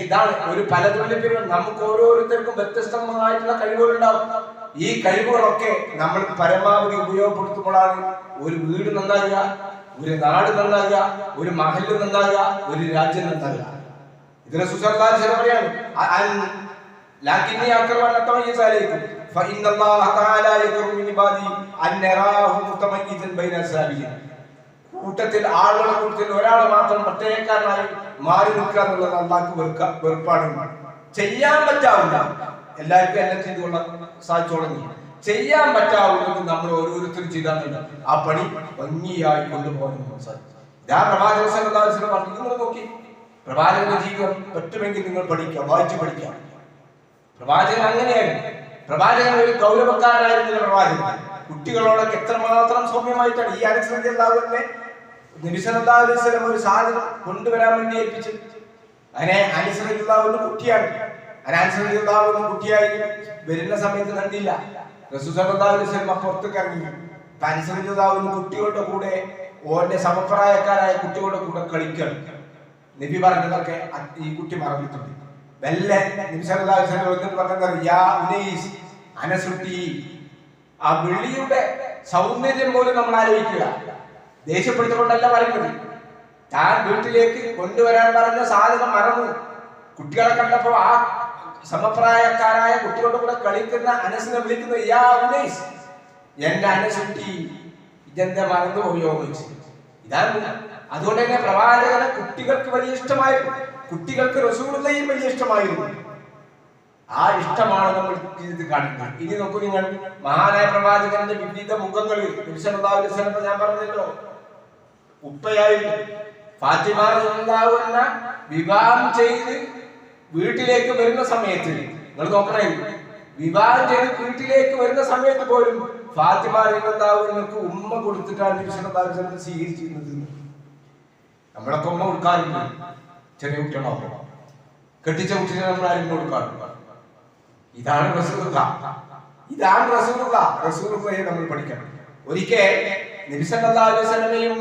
ഇതാണ് ഒരു പലതുള്ള പേര്. നമുക്ക് ഓരോരുത്തർക്കും വ്യത്യസ്തമായിട്ടുള്ള കഴിവുകളുണ്ടാവും. ഈ കഴിവുകളൊക്കെ നമ്മൾ പരമാവധി ഉപയോഗപ്പെടുത്തുമ്പോഴാണ് ഒരു വീട് നന്നാകുക, ഒരു നാട് നന്നാകുക, ഒരു മഹല്ല് നന്നാകുക, ഒരു രാജ്യം നന്നാകുക. ഇതിനെ സുസർദാൻ പറയാണ്, കൂട്ടത്തിൽ ആളുകളെ കൂട്ടത്തിൽ ഒരാൾ മാത്രം പ്രത്യേകക്കാരനായി മാറി നിൽക്കുക എന്നുള്ളത് അള്ളാഹ്ക്ക് വെറുപ്പാണ്. ചെയ്യാൻ പറ്റാവുന്ന എല്ലാവർക്കും എല്ലാം ചെയ്തുകൊള്ളാൻ സാധിച്ചോളഞ്ഞു. ചെയ്യാൻ പറ്റാവുന്നത് നമ്മൾ ഓരോരുത്തരും ചെയ്താൽ ആ പണി ഭംഗിയായി കൊണ്ടുപോകാൻ സാധിക്കും. ഞാൻ പ്രവാചകൻ സല്ലല്ലാഹു അലൈഹി വസല്ലം പറഞ്ഞു, നിങ്ങൾ നോക്കി, പ്രവാചകന്റെ ജീവിതം പറ്റുമെങ്കിൽ നിങ്ങൾ പഠിക്കാം, വായിച്ചു പഠിക്കാം. പ്രവാചകൻ അങ്ങനെയായിരുന്നു. പ്രവാചകൻ ഒരു ഗൗരവക്കാരനായിരുന്നില്ല. പ്രവാചകൻ കുട്ടികളോടൊക്കെ എത്രമാത്രം സൗമ്യമായിട്ടാണ്. ഈ അനസ് റളിയല്ലാഹു അൻഹു നബി സല്ലല്ലാഹു അലൈഹി വസല്ലം ഒരു സാധനം കൊണ്ടുവരാൻ വേണ്ടി ഏൽപ്പിച്ചു. അങ്ങനെ അനസ് റളിയല്ലാഹു അൻഹു കുട്ടിയാണ്. അനസ് റളിയല്ലാഹു അൻഹു കുട്ടിയായി വരുന്ന സമയത്ത് കണ്ടില്ല. റസൂൽ സല്ലല്ലാഹു അലൈഹി വസല്ലം പുറത്തേക്ക് ഇറങ്ങി. അനസ് റളിയല്ലാഹു അൻഹു കുട്ടികളുടെ കൂടെ, ഓന്റെ സമപ്രായക്കാരായ കുട്ടികളുടെ കൂടെ കളിക്കണം. നബി പറഞ്ഞതൊക്കെ ഈ കുട്ടി മറന്നിട്ടുണ്ട്. വെല്ലെ നബി സല്ലല്ലാഹു അലൈഹി വസല്ലം എന്നിട്ട് പറഞ്ഞത്, യാ ഉനൈസ്, അനസുട്ടി, ആ വെള്ളിയുടെ സൗന്ദര്യം പോലും നമ്മൾ ആലോചിക്കുക. ദേഷ്യപ്പെടുത്തിക്കൊണ്ടല്ല പറയുന്നത്. താൻ വീട്ടിലേക്ക് കൊണ്ടുവരാൻ പറഞ്ഞ സാധനം മറന്നു. കുട്ടികളെ കണ്ടപ്പോ ആ സമപ്രായക്കാരായ കുട്ടികളുടെ കൂടെ കളിക്കുന്ന അനസിനെ വിളിക്കുന്നത്, യാ ഉനൈസ്, എന്റെ അനസുട്ടി, ഇതെന്താ മറന്നു ഉപയോഗിച്ചു. ഇതാണ്. അതുകൊണ്ട് തന്നെ പ്രവാചകനെ കുട്ടികൾക്ക് വലിയ ഇഷ്ടമായിരുന്നു. കുട്ടികൾക്ക് റസൂലുള്ളാഹിയെ വലിയ ഇഷ്ടമായിരുന്നു. ആ ഇഷ്ടമാണ് നമ്മൾ ഇത് കാണുന്നത്. ഇനി നോക്കൂ നിങ്ങൾ, മഹാനായ പ്രവാചകന്റെ വിവിധ മുഖങ്ങളിൽ നബി സല്ലല്ലാഹു അലൈഹി വസല്ലം ഞാൻ പറഞ്ഞല്ലോ, ഉപ്പയായി ഫാത്തിമ റളിയല്ലാഹു അൻഹ വിവാഹം ചെയ്ത് വീട്ടിലേക്ക് വരുന്ന സമയത്ത് നിങ്ങൾ നോക്കണേ, വിവാഹം ചെയ്ത് വീട്ടിലേക്ക് വരുന്ന സമയത്ത് പോലും ഫാത്തിമ റളിയല്ലാഹു അൻഹക്ക് ഉമ്മ കൊടുത്തിട്ടാണ് നബി സല്ലല്ലാഹു അലൈഹി വസല്ലം സ്വീകരിച്ചിരുന്നത്. നമ്മളൊക്കെ ഉമ്മ കൊടുക്കാറുണ്ട്. ചെറിയ കുട്ടികളാവുമ്പോ കെട്ടിച്ച കുട്ടികളെ നമ്മൾ ആരും കൊടുക്കാറുണ്ട്. ഇതാണ് റസൂലുള്ളാഹ്. ഇതാണ് റസൂലുള്ളാഹ്. റസൂലുള്ളാഹിയെ നമ്മൾ പഠിക്കണം. ഒരിക്കൽ നബി സല്ലല്ലാഹു അലൈഹി വസല്ലമയും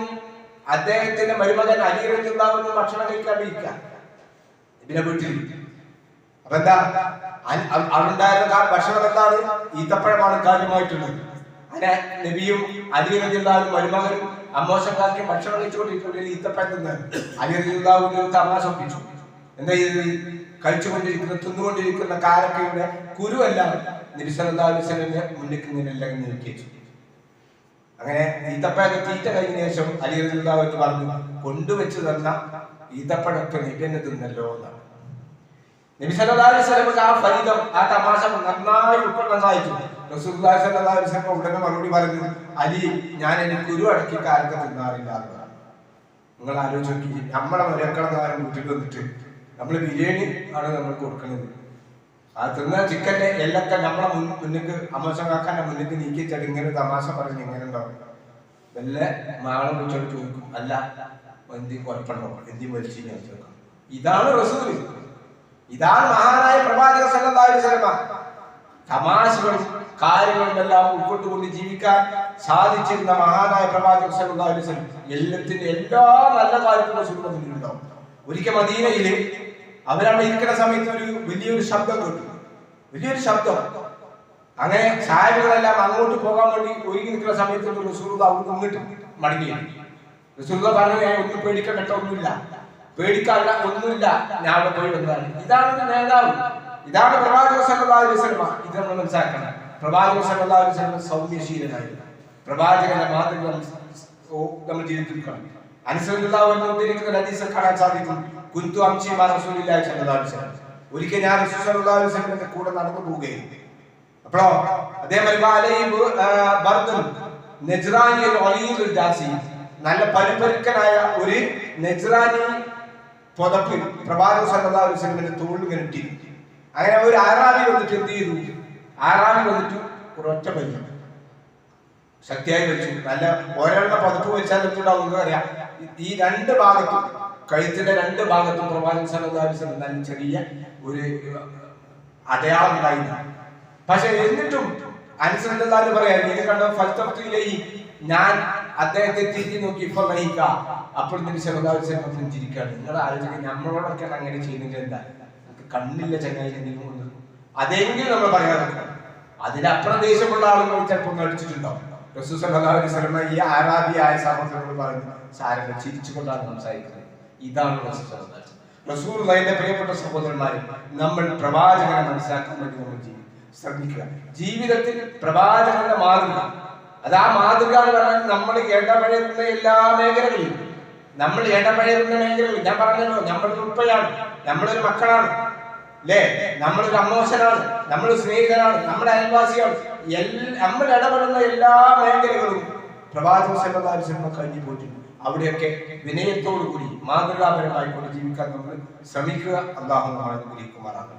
അദ്ദേഹത്തിന്റെ മരുമകൻ അലി റളിയല്ലാഹു അൻഹു ഭക്ഷണം കഴിക്കാൻ ഇരിക്കുക നബിയുടെ വീട്ടിൽ. അപ്പൊ എന്താ അവിടുണ്ടായിരുന്ന ഭക്ഷണം എന്താണ്? ഈത്തപ്പഴമാണ് കാര്യമായിട്ടുള്ളത്. അങ്ങനെ നബിയും അലി റളിയല്ലാഹു അൻഹു മരുമകനും അമ്മോശക്കാർക്ക് ഭക്ഷണം കഴിച്ചുകൊണ്ടിരിക്കുന്ന ഈത്തപ്പഴം തിന്നാൻ അലി റളിയല്ലാഹു അൻഹു തമാശ ഒപ്പിച്ചു. എന്താ ഇത്? കഴിച്ചുകൊണ്ടിരിക്കുന്ന തിന്നുകൊണ്ടിരിക്കുന്ന കാരക്കയുടെ കുരുവെല്ലാം നബി സല്ലല്ലാഹു അലൈഹി വസല്ലമിന്റെ മുന്നിൽ നിന്നെല്ലാം നീക്കിച്ചു. അങ്ങനെ ഈത്തപ്പഴം തീറ്റ കഴിഞ്ഞ ശേഷം അലി റളിയല്ലാഹു അൻഹു പറഞ്ഞു, കൊണ്ടുവച്ച് തന്ന ഈത്തപ്പഴമൊക്കെ നബി എന്നെ തിന്നല്ലോ എന്നാണ്. നബി സല്ലല്ലാഹു അലൈഹി വസല്ലം ആ ഫലിതം, ആ തമാശ നന്നായി ഉൾക്കൊള്ളാൻ സാധിച്ചു. റസൂലുള്ളാഹി സ്വല്ലല്ലാഹു അലൈഹി വസല്ലം ഉടനെ മറുപടി പറഞ്ഞു, അലി, ഞാൻ എനിക്ക് കുരു അടക്കി കാരക്ക തിന്നാറില്ല. നിങ്ങൾ ആലോചിച്ച് നോക്കി, നമ്മളെ മരക്കളക്കാരൻ വീട്ടിൽ വന്നിട്ട് നമ്മൾ ബിരിയാണി ആണ് നമ്മൾ കൊടുക്കുന്നത്. ആ തിന്ന ചിക്കൻ്റെ എല്ലൊക്കെ നമ്മളെ മുന്നിക്ക് അമ്മോശമാക്കാൻ്റെ മുന്നിക്ക് നീക്കിച്ചാൽ ഇങ്ങനെ തമാശ പറഞ്ഞ് ഇങ്ങനെ ഉണ്ടാവും. വല്ല മകളെ വിളിച്ചോട് ചോദിക്കും, അല്ല എന്തി കുഴപ്പമുണ്ടോ, എന്തി മരിച്ചു ചോദിക്കാം. ഇതാണ് റസൂൽ, ഇതാണ് മഹാനായ പ്രവാചക സല്ലല്ലാഹു അലൈഹി വസല്ലം. തമാശകളും കാര്യങ്ങളും എല്ലാം ഉൾക്കൊണ്ടുകൊണ്ട് ജീവിക്കാൻ സാധിച്ചിരുന്ന മഹാനായ പ്രവാചക സല്ലല്ലാഹു അലൈഹി വസല്ലം എല്ലാത്തിന്റെ എല്ലാ നല്ല കാര്യങ്ങളും റസൂലിന്റെ മുന്നിലുണ്ടാവും. ഒരിക്കൽ മദീനയില് അവരവിടെ ഇരിക്കുന്ന സമയത്ത് വലിയൊരു ശബ്ദം കേട്ടു, വലിയൊരു ശബ്ദം. അങ്ങനെ സാഹിബുകളെല്ലാം അങ്ങോട്ട് പോകാൻ വേണ്ടി ഒരുങ്ങി നിൽക്കുന്ന സമയത്ത് റസൂൽ അവിടെ ഇങ്ങോട്ട് മടങ്ങിയാണ്. റസൂൽ പറഞ്ഞു, ഒന്നും പേടിക്കണ്ട, ഒന്നുമില്ല, പേടിക്കാനുള്ള ഒന്നുമില്ല, ഞാൻ അവിടെ പോയി വന്നതാണ്. ഇതാണ് നേതാവ്, ഇതാണ് പ്രവാചക സല്ലല്ലാഹു അലൈഹി വസല്ലം. ഇത് നമ്മൾ മനസ്സിലാക്കണം. പ്രവാചക സല്ലല്ലാഹു അലൈഹി വസല്ലം സൗമ്യശീലനായിരുന്നു. പ്രവാചകന്റെ മാതൃക നമ്മൾ ജീവിച്ചിരിക്കണം. അനുസരിക്കുന്ന ഹദീസിൽ കാണാൻ സാധിക്കും, കുന്തു അംശി മാ റസൂലുള്ളാഹി സ്വല്ലല്ലാഹു അലൈഹി വസല്ലം. ഒരിക്കൽ ഞാൻ റസൂൽ സ്വല്ലല്ലാഹു അലൈഹി വസല്ലമിന്റെ കൂടെ നടന്നു പോവുകയായിരുന്നു. അപ്പോഴോ നല്ല പരിപരുക്കനായ ഒരു നെജ്റാനി പുതപ്പ് പ്രവാചക സല്ലല്ലാഹു അലൈഹി വസല്ലമിന്റെ തോളിൽ കെട്ടി. അങ്ങനെ ഒരു ആറാബി വന്നിട്ട് എന്ത് ചെയ്തു? ആറാബി വന്നിട്ട് ഒരൊറ്റ വലിച്ചു, ശക്തിയായി വലിച്ചു. നല്ല ഒരെണ്ണ പതുപ്പ് വെച്ചാൽ എന്തുണ്ടാവും അറിയാം. ഈ രണ്ട് ഭാഗത്തും, കഴുത്തിന്റെ രണ്ട് ഭാഗത്തും പ്രവാചക സല്ലല്ലാഹു അലൈഹി വസല്ലം നല്ല ചെറിയ ഒരു അടയാളം ഉണ്ടായിരുന്നു. പക്ഷെ എന്നിട്ടും അനുസരിച്ച് പറയാം, ഇത് കണ്ട ഫലത്തിലേക്ക് ഞാൻ അദ്ദേഹത്തെ തിരിഞ്ഞു നോക്കി ഇപ്പൊ നയിക്ക. അപ്പോൾ നബി സല്ലല്ലാഹു അലൈഹി വസല്ലം പുഞ്ചിരിക്കുകയാണ്. നിങ്ങൾ ആലോചിക്കുക, നമ്മളോടൊക്കെ അങ്ങനെ ചെയ്യുന്നത് എന്താ? നമുക്ക് കണ്ണില്ല ചങ്ങായി എന്തെങ്കിലും കൊണ്ട് അതെങ്കിലും നമ്മൾ പറയാതെ. അതിനപ്പുറം ദേശമുള്ള ആളുകൾ ചിലപ്പോൾ ഒന്ന് അടിച്ചിട്ടുണ്ടാവും. റസൂൽ സല്ലല്ലാഹു അലൈഹി വസല്ലം ഈ അറാബിയായ സഹോദരനോട് പറഞ്ഞു, സാരല്ല, ചിരിച്ചുകൊണ്ടാണ് സംസാരിക്കുന്നത്. ഇതാണ് റസൂൽ സല്ലല്ലാഹു അലൈഹി വസല്ലം. റസൂലുള്ളാഹിന്റെ പ്രിയപ്പെട്ട സഹോദരന്മാരെ, നമ്മൾ പ്രവാചകനെ മനസ്സിലാക്കാൻ വേണ്ടി നമ്മൾ ശ്രമിക്കുക. ജീവിതത്തിൽ പ്രവാചകന്റെ മാതൃക, അത് ആ മാതൃക എന്ന് പറഞ്ഞാൽ നമ്മൾ ഇടപഴകുന്ന എല്ലാ മേഖലകളിലും, നമ്മൾ ഇടപഴകുന്ന മേഖലകളിൽ ഞാൻ പറഞ്ഞല്ലോ, നമ്മളൊരു ഉപ്പയാണ്, നമ്മളൊരു മക്കളാണ്, അല്ലേ, നമ്മളൊരു അമ്മോശനാണ്, നമ്മളൊരു സ്നേഹിതനാണ്, നമ്മുടെ അയൽവാസിയാണ്. നമ്മൾ ഇടപെടുന്ന എല്ലാ മേഖലകളും പ്രവാചക സല്ലല്ലാഹു അലൈഹി വസല്ലം കഴിഞ്ഞു പോയിട്ടുണ്ട്. അവിടെയൊക്കെ വിനയത്തോടു കൂടി മാതൃകാപരമായി കൊണ്ട് ജീവിക്കാൻ നമ്മൾ ശ്രമിക്കുക. അല്ലാഹു നമ്മെ അനുഗ്രഹിക്കുമാറാകട്ടെ.